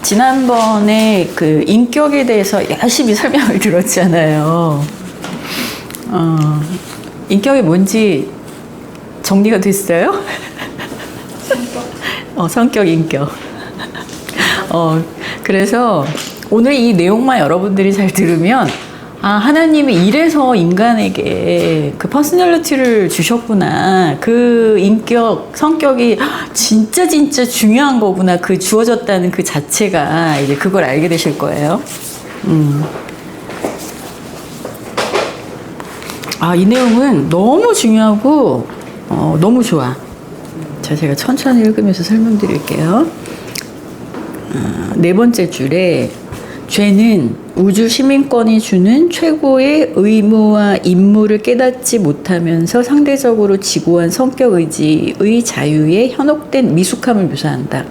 지난번에 인격에 대해서 열심히 설명을 들었잖아요. 인격이 뭔지 정리가 됐어요? 성격, 인격. 그래서 오늘 이 내용만 여러분들이 잘 들으면, 하나님이 이래서 인간에게 그 퍼스널리티를 주셨구나. 그 인격, 성격이 진짜 중요한 거구나. 그 주어졌다는 그 자체가 이제 그걸 알게 되실 거예요. 이 내용은 너무 중요하고, 너무 좋아. 자, 제가 천천히 읽으면서 설명드릴게요. 네 번째 줄에, 죄는 우주 시민권이 주는 최고의 의무와 임무를 깨닫지 못하면서 상대적으로 지고한 성격 의지의 자유에 현혹된 미숙함을 묘사한다.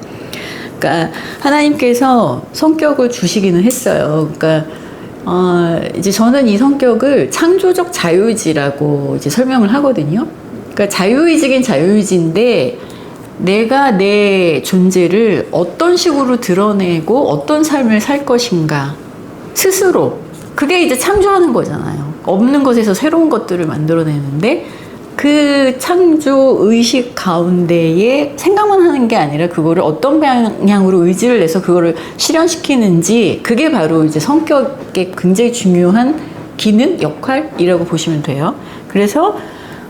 그러니까 하나님께서 성격을 주시기는 했어요. 그러니까 이제 저는 이 성격을 창조적 자유의지라고 이제 설명을 하거든요. 그러니까 자유의지긴 자유의지인데 내가 내 존재를 어떤 식으로 드러내고 어떤 삶을 살 것인가 스스로, 그게 이제 창조하는 거잖아요. 없는 것에서 새로운 것들을 만들어내는데 그 창조 의식 가운데에 생각만 하는 게 아니라 그거를 어떤 방향으로 의지를 내서 그거를 실현시키는지, 그게 바로 이제 성격의 굉장히 중요한 기능, 역할이라고 보시면 돼요. 그래서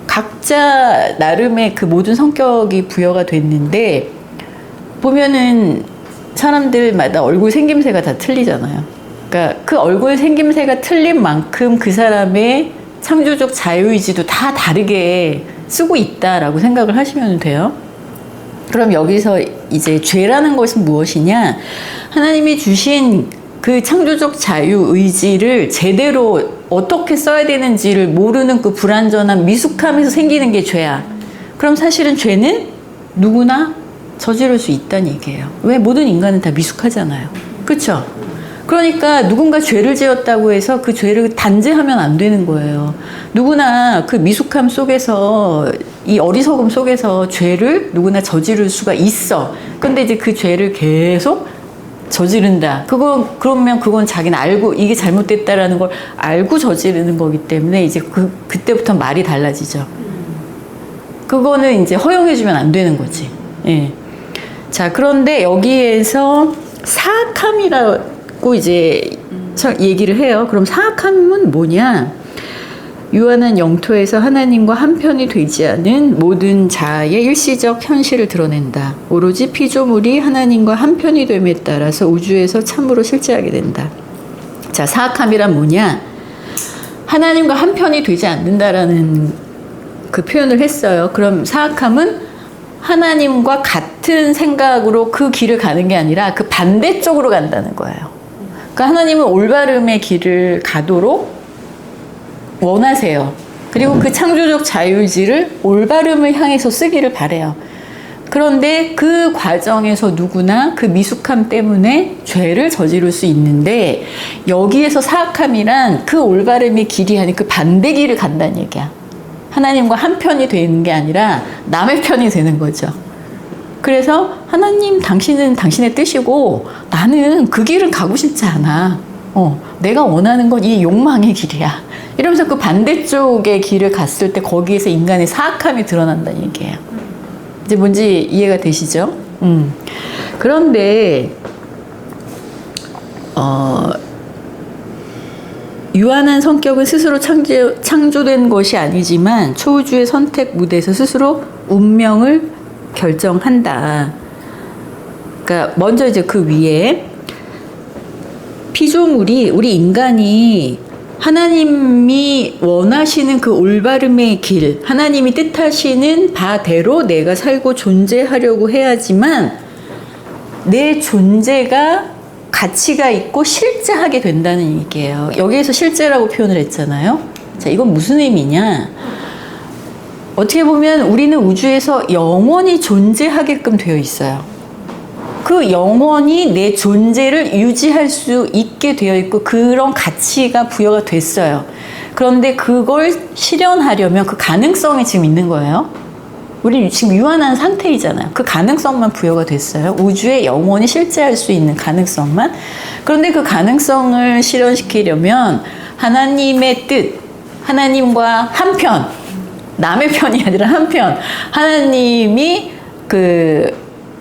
각자 나름의 그 모든 성격이 부여가 됐는데, 보면은 사람들마다 얼굴 생김새가 다 틀리잖아요. 그러니까 그 얼굴 생김새가 틀린 만큼 그 사람의 창조적 자유의지도 다 다르게 쓰고 있다라고 생각을 하시면 돼요. 그럼 여기서 이제 죄라는 것은 무엇이냐? 하나님이 주신 그 창조적 자유의지를 제대로 어떻게 써야 되는지를 모르는 그 불완전한 미숙함에서 생기는 게 죄야. 그럼 사실은 죄는 누구나 저지를 수 있다는 얘기예요. 왜? 모든 인간은 다 미숙하잖아요. 그렇죠? 그러니까 누군가 죄를 지었다고 해서 그 죄를 단죄하면 안 되는 거예요. 누구나 그 미숙함 속에서, 이 어리석음 속에서 죄를 누구나 저지를 수가 있어. 근데 이제 그 죄를 계속 저지른다. 그러면 그건 자기는 알고 이게 잘못됐다라는 걸 알고 저지르는 거기 때문에 이제 그때부터 말이 달라지죠. 그거는 이제 허용해주면 안 되는 거지. 예. 자, 그런데 여기에서 사악함이라고 이제 얘기를 해요. 그럼 사악함은 뭐냐? 유한한 영토에서 하나님과 한편이 되지 않은 모든 자아의 일시적 현실을 드러낸다. 오로지 피조물이 하나님과 한편이 됨에 따라서 우주에서 참으로 실제하게 된다. 자, 사악함이란 뭐냐? 하나님과 한편이 되지 않는다라는 그 표현을 했어요. 그럼 사악함은 하나님과 같은 생각으로 그 길을 가는 게 아니라 그 반대쪽으로 간다는 거예요. 그러니까 하나님은 올바름의 길을 가도록 원하세요. 그리고 그 창조적 자유의지를 올바름을 향해서 쓰기를 바래요. 그런데 그 과정에서 누구나 그 미숙함 때문에 죄를 저지를 수 있는데, 여기에서 사악함이란 그 올바름의 길이 아닌 그 반대 길을 간다는 얘기야. 하나님과 한 편이 되는 게 아니라 남의 편이 되는 거죠. 그래서 하나님, 당신은 당신의 뜻이고 나는 그 길은 가고 싶지 않아. 내가 원하는 건 이 욕망의 길이야. 이러면서 그 반대쪽의 길을 갔을 때 거기에서 인간의 사악함이 드러난다는 얘기예요. 이제 뭔지 이해가 되시죠? 그런데 유한한 성격은 스스로 창조된 것이 아니지만 초우주의 선택 무대에서 스스로 운명을 결정한다. 그러니까 먼저 이제 그 위에 피조물이, 우리 인간이 하나님이 원하시는 그 올바름의 길, 하나님이 뜻하시는 바대로 내가 살고 존재하려고 해야지만 내 존재가 가치가 있고 실제하게 된다는 얘기예요. 여기에서 실제라고 표현을 했잖아요. 자, 이건 무슨 의미냐? 어떻게 보면 우리는 우주에서 영원히 존재하게끔 되어 있어요. 그 영원히 내 존재를 유지할 수 있게 되어 있고 그런 가치가 부여가 됐어요. 그런데 그걸 실현하려면 그 가능성이 지금 있는 거예요. 우리 지금 유한한 상태이잖아요. 그 가능성만 부여가 됐어요. 우주에 영원히 실제할 수 있는 가능성만. 그런데 그 가능성을 실현시키려면 하나님의 뜻, 하나님과 한편, 남의 편이 아니라 한편, 하나님이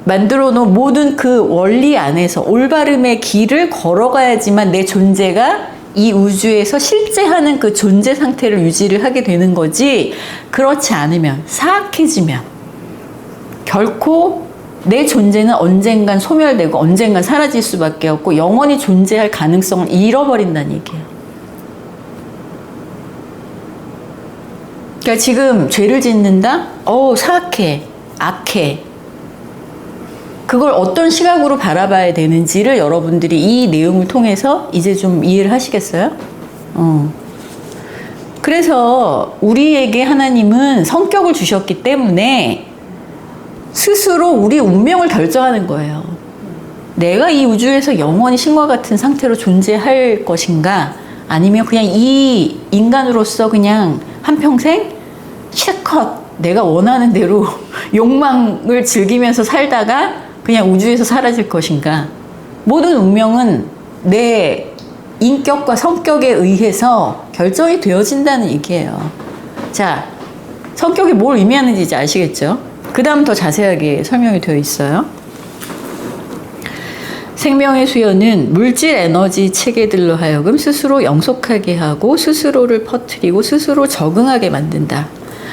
만들어 놓은 모든 그 원리 안에서 올바름의 길을 걸어가야지만 내 존재가 이 우주에서 실제하는 그 존재 상태를 유지를 하게 되는 거지, 그렇지 않으면, 사악해지면 결코 내 존재는 언젠간 소멸되고 언젠간 사라질 수밖에 없고 영원히 존재할 가능성을 잃어버린다는 얘기예요. 그러니까 지금 죄를 짓는다? 사악해, 악해. 그걸 어떤 시각으로 바라봐야 되는지를 여러분들이 이 내용을 통해서 이제 좀 이해를 하시겠어요? 그래서 우리에게 하나님은 성격을 주셨기 때문에 스스로 우리 운명을 결정하는 거예요. 내가 이 우주에서 영원히 신과 같은 상태로 존재할 것인가, 아니면 그냥 이 인간으로서 그냥 한평생 실컷 내가 원하는 대로 욕망을 즐기면서 살다가 그냥 우주에서 사라질 것인가. 모든 운명은 내 인격과 성격에 의해서 결정이 되어진다는 얘기예요. 자, 성격이 뭘 의미하는지 이제 아시겠죠? 그 다음 더 자세하게 설명이 되어 있어요. 생명의 수요는 물질 에너지 체계들로 하여금 스스로 영속하게 하고 스스로를 퍼뜨리고 스스로 적응하게 만든다.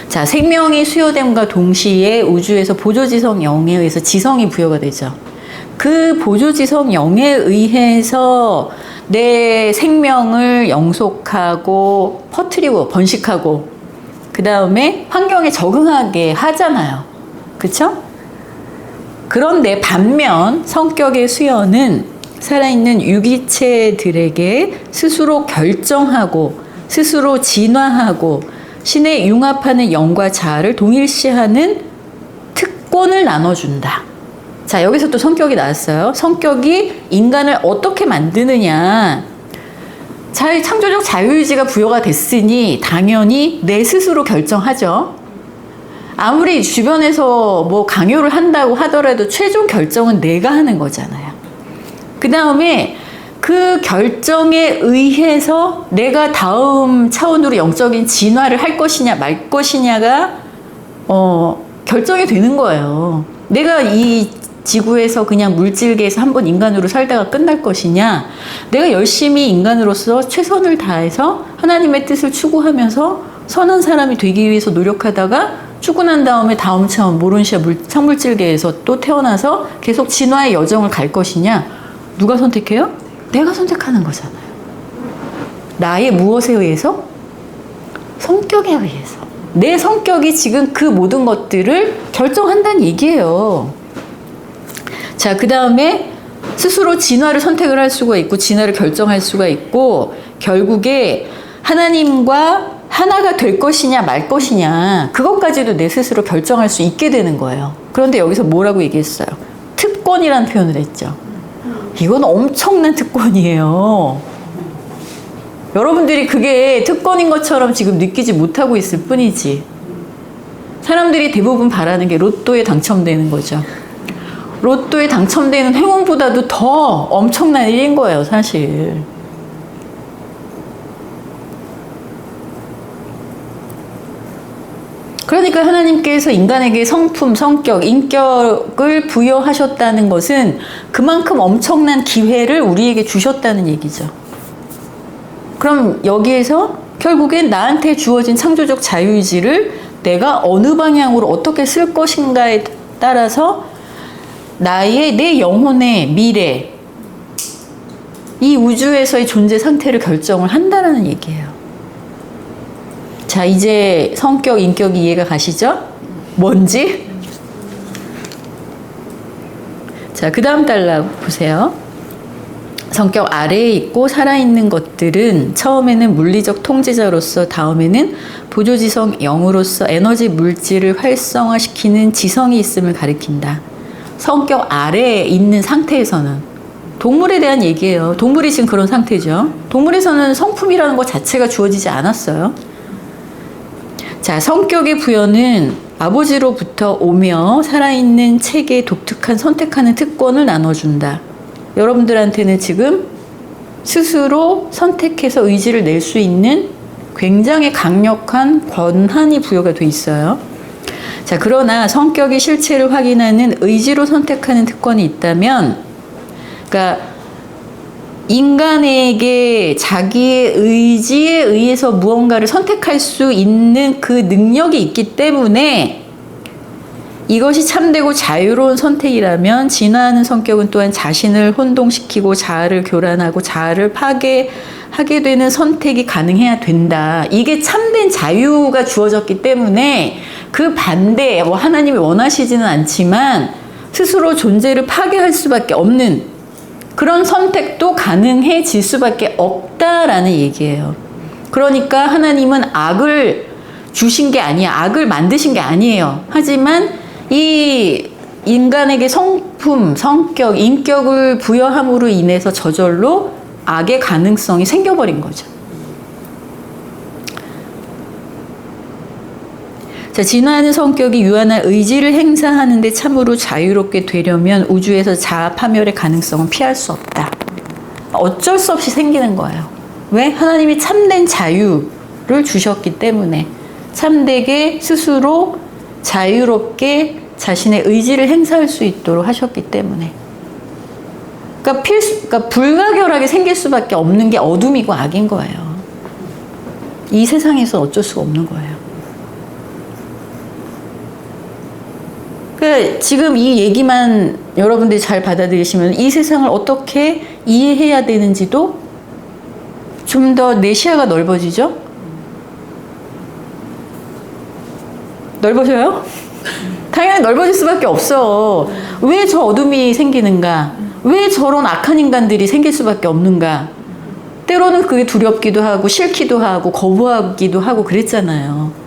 자, 생명이 수요됨과 동시에 우주에서 보조지성 영에 의해서 지성이 부여가 되죠. 그 보조지성 영에 의해서 내 생명을 영속하고 퍼뜨리고 번식하고 그 다음에 환경에 적응하게 하잖아요. 그쵸? 그런데 반면 성격의 수요는 살아있는 유기체들에게 스스로 결정하고 스스로 진화하고 신에 융합하는 영과 자아를 동일시하는 특권을 나눠준다. 자, 여기서 또 성격이 나왔어요. 성격이 인간을 어떻게 만드느냐. 창조적 자유의지가 부여가 됐으니 당연히 내 스스로 결정하죠. 아무리 주변에서 뭐 강요를 한다고 하더라도 최종 결정은 내가 하는 거잖아요. 그 다음에 그 결정에 의해서 내가 다음 차원으로 영적인 진화를 할 것이냐 말 것이냐가 결정이 되는 거예요. 내가 이 지구에서 그냥 물질계에서 한번 인간으로 살다가 끝날 것이냐, 내가 열심히 인간으로서 최선을 다해서 하나님의 뜻을 추구하면서 선한 사람이 되기 위해서 노력하다가 죽고 난 다음에 다음 차원 모론시아 성물질계에서 또 태어나서 계속 진화의 여정을 갈 것이냐, 누가 선택해요? 내가 선택하는 거잖아요. 나의 무엇에 의해서? 성격에 의해서. 내 성격이 지금 그 모든 것들을 결정한다는 얘기예요. 자, 그 다음에 스스로 진화를 선택을 할 수가 있고 진화를 결정할 수가 있고 결국에 하나님과 하나가 될 것이냐 말 것이냐 그것까지도 내 스스로 결정할 수 있게 되는 거예요. 그런데 여기서 뭐라고 얘기했어요? 특권이라는 표현을 했죠. 이건 엄청난 특권이에요. 여러분들이 그게 특권인 것처럼 지금 느끼지 못하고 있을 뿐이지. 사람들이 대부분 바라는 게 로또에 당첨되는 거죠. 로또에 당첨되는 행운보다도 더 엄청난 일인 거예요, 사실. 그러니까 하나님께서 인간에게 성품, 성격, 인격을 부여하셨다는 것은 그만큼 엄청난 기회를 우리에게 주셨다는 얘기죠. 그럼 여기에서 결국엔 나한테 주어진 창조적 자유의지를 내가 어느 방향으로 어떻게 쓸 것인가에 따라서 내 영혼의 미래, 이 우주에서의 존재 상태를 결정을 한다는 얘기예요. 자, 이제 성격, 인격이 이해가 가시죠? 뭔지? 자, 그 다음 달라 보세요. 성격 아래에 있고 살아있는 것들은 처음에는 물리적 통제자로서, 다음에는 보조지성 영으로서 에너지 물질을 활성화시키는 지성이 있음을 가리킨다. 성격 아래에 있는 상태에서는, 동물에 대한 얘기예요. 동물이 지금 그런 상태죠. 동물에서는 성품이라는 것 자체가 주어지지 않았어요. 자, 성격의 부여는 아버지로부터 오며 살아있는 책에 독특한 선택하는 특권을 나눠준다. 여러분들한테는 지금 스스로 선택해서 의지를 낼 수 있는 굉장히 강력한 권한이 부여가 돼 있어요. 자, 그러나 성격의 실체를 확인하는 의지로 선택하는 특권이 있다면, 그러니까 인간에게 자기의 의지에 의해서 무언가를 선택할 수 있는 그 능력이 있기 때문에 이것이 참되고 자유로운 선택이라면 진화하는 성격은 또한 자신을 혼동시키고 자아를 교란하고 자아를 파괴하게 되는 선택이 가능해야 된다. 이게 참된 자유가 주어졌기 때문에 그 반대에 하나님이 원하시지는 않지만 스스로 존재를 파괴할 수밖에 없는 그런 선택도 가능해질 수밖에 없다라는 얘기예요. 그러니까 하나님은 악을 주신 게 아니야. 악을 만드신 게 아니에요. 하지만 이 인간에게 성품, 성격, 인격을 부여함으로 인해서 저절로 악의 가능성이 생겨버린 거죠. 자, 진화하는 성격이 유한한 의지를 행사하는데 참으로 자유롭게 되려면 우주에서 자아 파멸의 가능성은 피할 수 없다. 어쩔 수 없이 생기는 거예요. 왜? 하나님이 참된 자유를 주셨기 때문에 참되게 스스로 자유롭게 자신의 의지를 행사할 수 있도록 하셨기 때문에. 그러니까 불가결하게 생길 수밖에 없는 게 어둠이고 악인 거예요. 이 세상에서 어쩔 수가 없는 거예요. 그러니까 지금 이 얘기만 여러분들이 잘 받아들이시면 이 세상을 어떻게 이해해야 되는지도 좀 더 내 시야가 넓어지죠? 넓어져요? 당연히 넓어질 수밖에 없어. 왜 저 어둠이 생기는가? 왜 저런 악한 인간들이 생길 수밖에 없는가? 때로는 그게 두렵기도 하고 싫기도 하고 거부하기도 하고 그랬잖아요.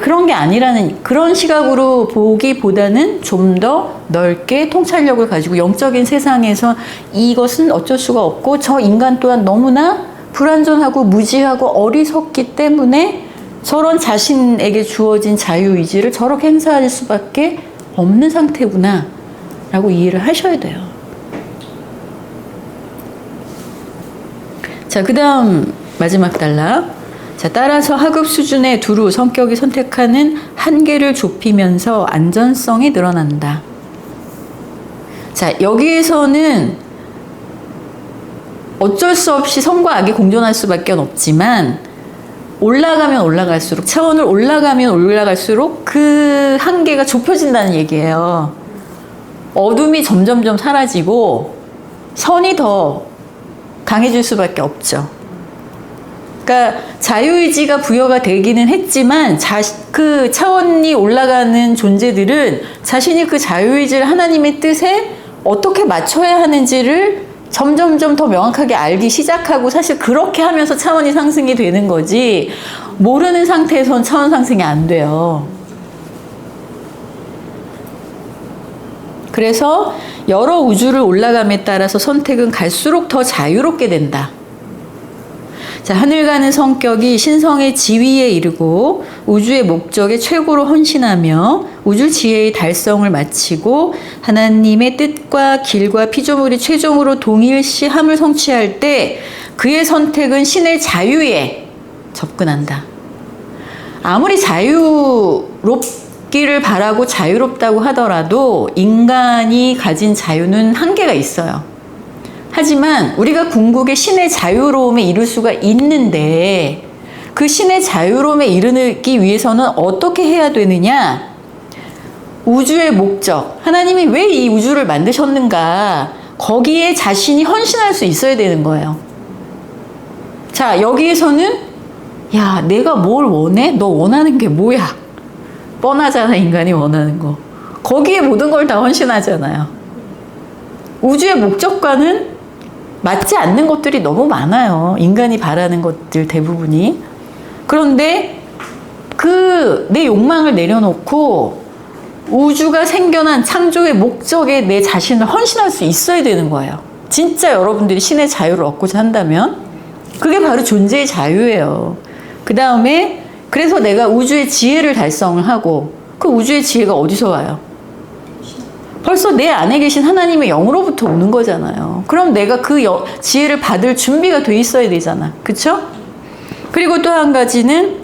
그런 게 아니라는 그런 시각으로 보기보다는 좀 더 넓게 통찰력을 가지고 영적인 세상에서 이것은 어쩔 수가 없고 저 인간 또한 너무나 불완전하고 무지하고 어리석기 때문에 저런 자신에게 주어진 자유의지를 저렇게 행사할 수밖에 없는 상태구나 라고 이해를 하셔야 돼요. 자, 그 다음 마지막 단락. 자, 따라서 하급 수준의 두루 성격이 선택하는 한계를 좁히면서 안전성이 늘어난다. 자, 여기에서는 어쩔 수 없이 선과 악이 공존할 수밖에 없지만 올라가면 올라갈수록 차원을 올라가면 올라갈수록 그 한계가 좁혀진다는 얘기예요. 어둠이 점점점 사라지고 선이 더 강해질 수밖에 없죠. 그러니까 자유의지가 부여가 되기는 했지만 그 차원이 올라가는 존재들은 자신이 그 자유의지를 하나님의 뜻에 어떻게 맞춰야 하는지를 점점점 더 명확하게 알기 시작하고 사실 그렇게 하면서 차원이 상승이 되는 거지 모르는 상태에선 차원 상승이 안 돼요. 그래서 여러 우주를 올라감에 따라서 선택은 갈수록 더 자유롭게 된다. 자, 하늘 가는 성격이 신성의 지위에 이르고 우주의 목적에 최고로 헌신하며 우주 지혜의 달성을 마치고 하나님의 뜻과 길과 피조물이 최종으로 동일시함을 성취할 때 그의 선택은 신의 자유에 접근한다. 아무리 자유롭기를 바라고 자유롭다고 하더라도 인간이 가진 자유는 한계가 있어요. 하지만 우리가 궁극의 신의 자유로움에 이룰 수가 있는데 그 신의 자유로움에 이르기 위해서는 어떻게 해야 되느냐? 우주의 목적, 하나님이 왜 이 우주를 만드셨는가? 거기에 자신이 헌신할 수 있어야 되는 거예요. 자, 여기에서는 야, 내가 뭘 원해? 너 원하는 게 뭐야? 뻔하잖아, 인간이 원하는 거. 거기에 모든 걸 다 헌신하잖아요. 우주의 목적과는 맞지 않는 것들이 너무 많아요. 인간이 바라는 것들 대부분이. 그런데 그 내 욕망을 내려놓고 우주가 생겨난 창조의 목적에 내 자신을 헌신할 수 있어야 되는 거예요. 진짜 여러분들이 신의 자유를 얻고자 한다면 그게 바로 존재의 자유예요. 그 다음에 그래서 내가 우주의 지혜를 달성을 하고 그 우주의 지혜가 어디서 와요? 벌써 내 안에 계신 하나님의 영으로부터 오는 거잖아요. 그럼 내가 그 지혜를 받을 준비가 돼 있어야 되잖아. 그쵸? 그리고 또 한 가지는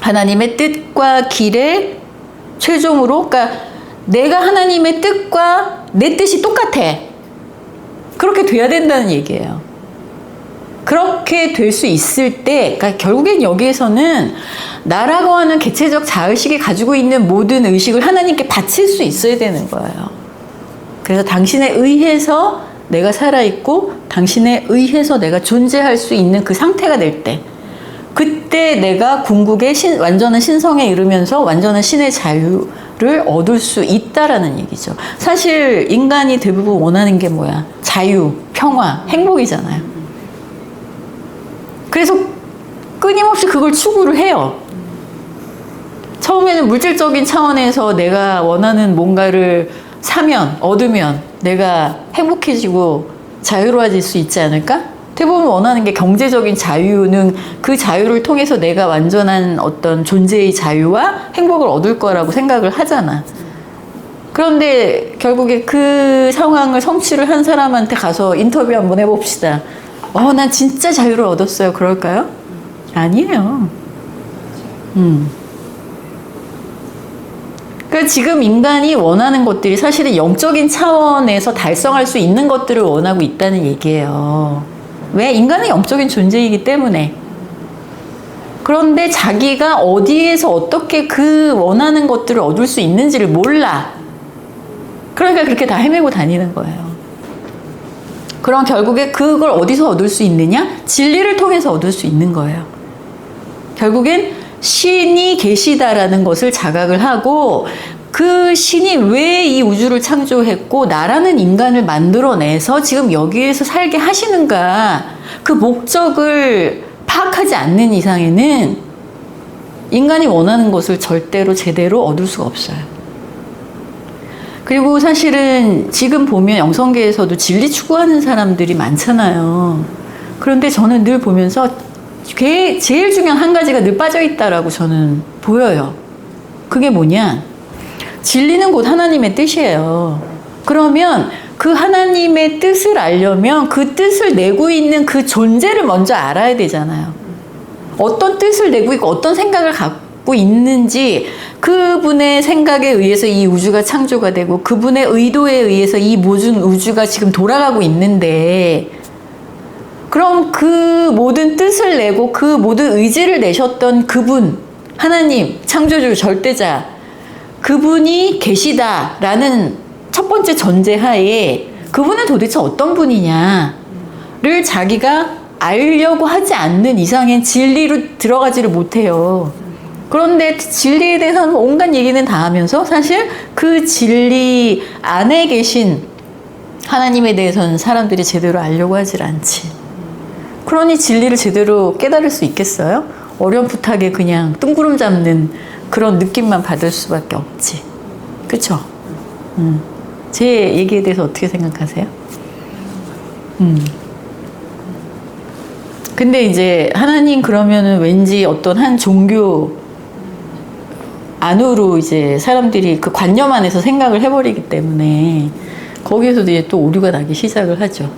하나님의 뜻과 길에 최종으로, 그러니까 내가 하나님의 뜻과 내 뜻이 똑같아. 그렇게 돼야 된다는 얘기예요. 그렇게 될 수 있을 때, 그러니까 결국엔 여기에서는 나라고 하는 개체적 자의식이 가지고 있는 모든 의식을 하나님께 바칠 수 있어야 되는 거예요. 그래서 당신에 의해서 내가 살아있고 당신에 의해서 내가 존재할 수 있는 그 상태가 될 때, 그때 내가 궁극의 완전한 신성에 이르면서 완전한 신의 자유를 얻을 수 있다라는 얘기죠. 사실 인간이 대부분 원하는 게 뭐야? 자유, 평화, 행복이잖아요. 그래서 끊임없이 그걸 추구를 해요. 처음에는 물질적인 차원에서 내가 원하는 뭔가를 사면, 얻으면 내가 행복해지고 자유로워질 수 있지 않을까? 대부분 원하는 게 경제적인 자유는 그 자유를 통해서 내가 완전한 어떤 존재의 자유와 행복을 얻을 거라고 생각을 하잖아. 그런데 결국에 그 상황을 성취를 한 사람한테 가서 인터뷰 한번 해봅시다. 난 진짜 자유를 얻었어요. 그럴까요? 아니에요. 그러니까 지금 인간이 원하는 것들이 사실은 영적인 차원에서 달성할 수 있는 것들을 원하고 있다는 얘기예요. 왜? 인간은 영적인 존재이기 때문에. 그런데 자기가 어디에서 어떻게 그 원하는 것들을 얻을 수 있는지를 몰라. 그러니까 그렇게 다 헤매고 다니는 거예요. 그럼 결국에 그걸 어디서 얻을 수 있느냐? 진리를 통해서 얻을 수 있는 거예요. 결국엔 신이 계시다라는 것을 자각을 하고, 그 신이 왜 이 우주를 창조했고 나라는 인간을 만들어내서 지금 여기에서 살게 하시는가, 그 목적을 파악하지 않는 이상에는 인간이 원하는 것을 절대로 제대로 얻을 수가 없어요. 그리고 사실은 지금 보면 영성계에서도 진리 추구하는 사람들이 많잖아요. 그런데 저는 늘 보면서 제일 중요한 한 가지가 늘 빠져있다라고 저는 보여요. 그게 뭐냐? 진리는 곧 하나님의 뜻이에요. 그러면 그 하나님의 뜻을 알려면 그 뜻을 내고 있는 그 존재를 먼저 알아야 되잖아요. 어떤 뜻을 내고 있고 어떤 생각을 갖고 있는지, 그분의 생각에 의해서 이 우주가 창조가 되고 그분의 의도에 의해서 이 모든 우주가 지금 돌아가고 있는데, 그럼 그 모든 뜻을 내고 그 모든 의지를 내셨던 그분, 하나님, 창조주, 절대자, 그분이 계시다라는 첫 번째 전제하에 그분은 도대체 어떤 분이냐를 자기가 알려고 하지 않는 이상엔 진리로 들어가지를 못해요. 그런데 진리에 대해서는 온갖 얘기는 다 하면서 사실 그 진리 안에 계신 하나님에 대해서는 사람들이 제대로 알려고 하질 않지. 그러니 진리를 제대로 깨달을 수 있겠어요? 어렴풋하게 그냥 뜬구름 잡는 그런 느낌만 받을 수밖에 없지. 그쵸? 제 얘기에 대해서 어떻게 생각하세요? 근데 이제 하나님 그러면은 왠지 어떤 한 종교 안으로 이제 사람들이 그 관념 안에서 생각을 해버리기 때문에 거기에서도 이제 또 오류가 나기 시작을 하죠.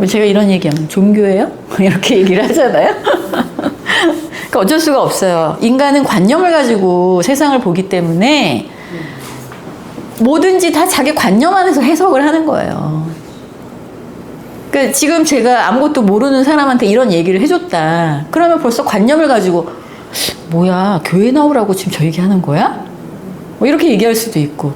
제가 이런 얘기하면 종교예요? 이렇게 얘기를 하잖아요. 그러니까 어쩔 수가 없어요. 인간은 관념을 가지고 세상을 보기 때문에 뭐든지 다 자기 관념 안에서 해석을 하는 거예요. 그러니까 지금 제가 아무것도 모르는 사람한테 이런 얘기를 해줬다. 그러면 벌써 관념을 가지고 뭐야, 교회 나오라고 지금 저 얘기하는 거야? 뭐 이렇게 얘기할 수도 있고.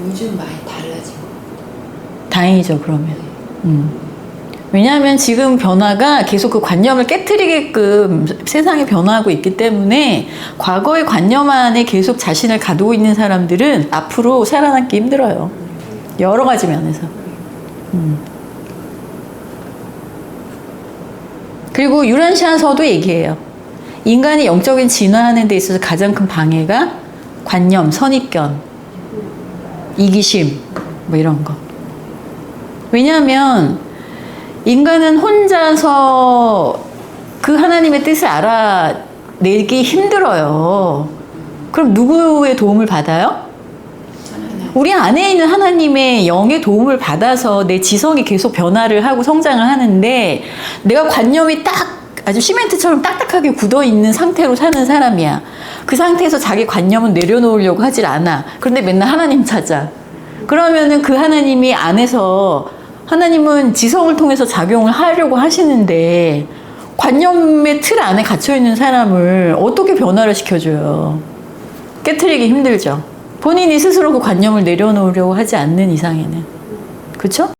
요즘 많이 달라진 거. 다행이죠, 그러면. 왜냐하면 지금 변화가 계속 그 관념을 깨트리게끔 세상이 변화하고 있기 때문에 과거의 관념 안에 계속 자신을 가두고 있는 사람들은 앞으로 살아남기 힘들어요. 여러 가지 면에서. 그리고 유란시아서도 얘기해요. 인간이 영적인 진화하는 데 있어서 가장 큰 방해가 관념, 선입견, 이기심, 뭐 이런 거. 왜냐하면 인간은 혼자서 그 하나님의 뜻을 알아내기 힘들어요. 그럼 누구의 도움을 받아요? 우리 안에 있는 하나님의 영의 도움을 받아서 내 지성이 계속 변화를 하고 성장을 하는데, 내가 관념이 딱 아주 시멘트처럼 딱딱하게 굳어 있는 상태로 사는 사람이야. 그 상태에서 자기 관념은 내려놓으려고 하질 않아. 그런데 맨날 하나님 찾아. 그러면은 그 하나님이 안에서, 하나님은 지성을 통해서 작용을 하려고 하시는데 관념의 틀 안에 갇혀 있는 사람을 어떻게 변화를 시켜줘요? 깨트리기 힘들죠. 본인이 스스로 그 관념을 내려놓으려고 하지 않는 이상에는. 그렇죠?